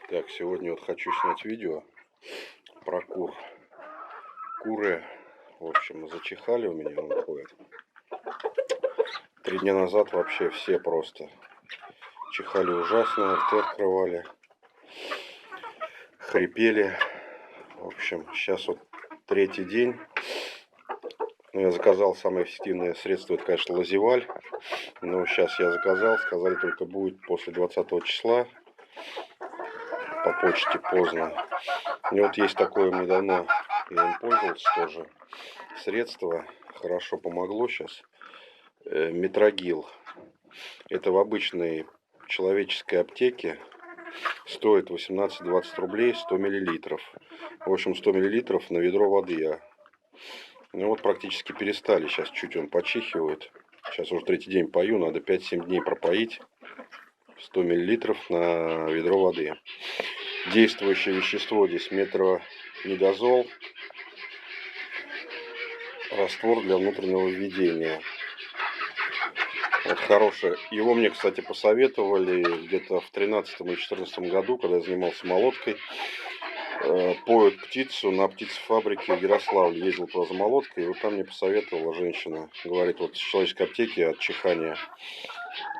Так, сегодня вот хочу снять видео про кур. Куры, в общем, зачихали у меня, он ходит. 3 дня назад вообще все просто чихали ужасно, рты открывали, хрипели. В общем, сейчас вот 3-й день. Я заказал самое эффективное средство, это, конечно, лазиваль. Но сейчас я заказал, сказали, только будет после 20 числа. По почте поздно. И вот есть такое, мне давно я им пользовался тоже. Средство хорошо помогло сейчас. Метрогил. Это в обычной человеческой аптеке стоит 18-20 рублей 100 миллилитров. В общем, 100 миллилитров на ведро воды. Ну вот практически перестали. Сейчас чуть он почихивает. Сейчас уже 3-й день пою. Надо 5-7 дней пропоить. 100 миллилитров на ведро воды. Действующее вещество здесь метронидазол. Раствор для внутреннего введения. Вот хорошее. Его мне, кстати, посоветовали где-то в 13 или 2014 году, когда я занимался молоткой. Поют птицу на птицефабрике в Ярославле. Ездил туда за молоткой. И вот там мне посоветовала женщина. Говорит, вот в человеческой аптеке от чихания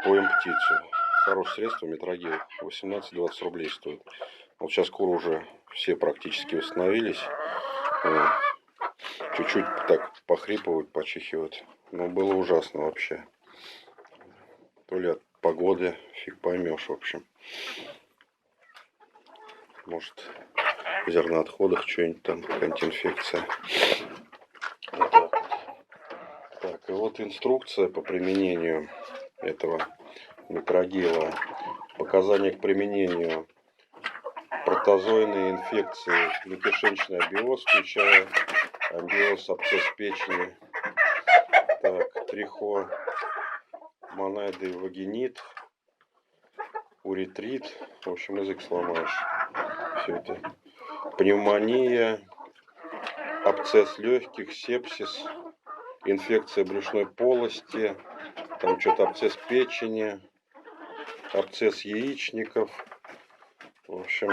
поем птицу. Хорошее средство, метрогил. 18-20 рублей стоит. Вот сейчас куры уже все практически восстановились. Чуть-чуть так похрипывают, почихивают. Но было ужасно вообще. То ли от погоды, фиг поймешь, в общем. Может, в зерноотходах что-нибудь там, какая-нибудь инфекция. Вот так вот. Так, и вот инструкция по применению этого метрогила. Показания к применению. Протозойные инфекции, некишечный абиоз, включая абиоз, абсцесс печени, так, трихо, моноиды, вагинит, уретрит, в общем, язык сломаешь. Все это. Пневмония, абсцесс легких, сепсис, инфекция брюшной полости, там что-то абсцесс печени, абсцесс яичников, в общем.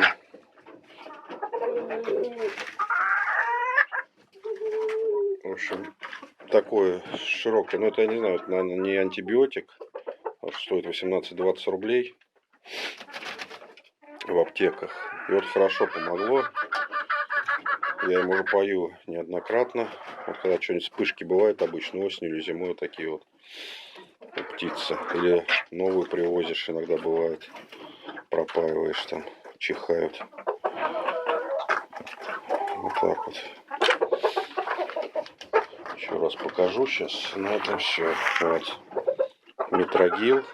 Такое широкое, но это я не знаю, это, наверное, не антибиотик, стоит 18-20 рублей в аптеках. И вот хорошо помогло. Я им уже пою неоднократно. Вот когда что-нибудь вспышки бывают обычно осенью или зимой, вот такие вот птицы. Или новую привозишь, иногда бывает, пропаиваешь там, чихают. Вот так вот. Еще раз покажу сейчас. На этом все. Вот. Метрогил.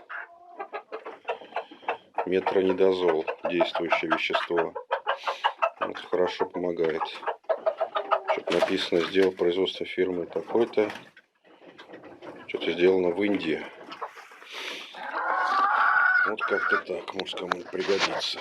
Метронидазол. Действующее вещество. Вот, хорошо помогает. Что-то написано, сделал производство фирмы такой-то. Что-то сделано в Индии. Вот как-то так. Может, кому-нибудь пригодится.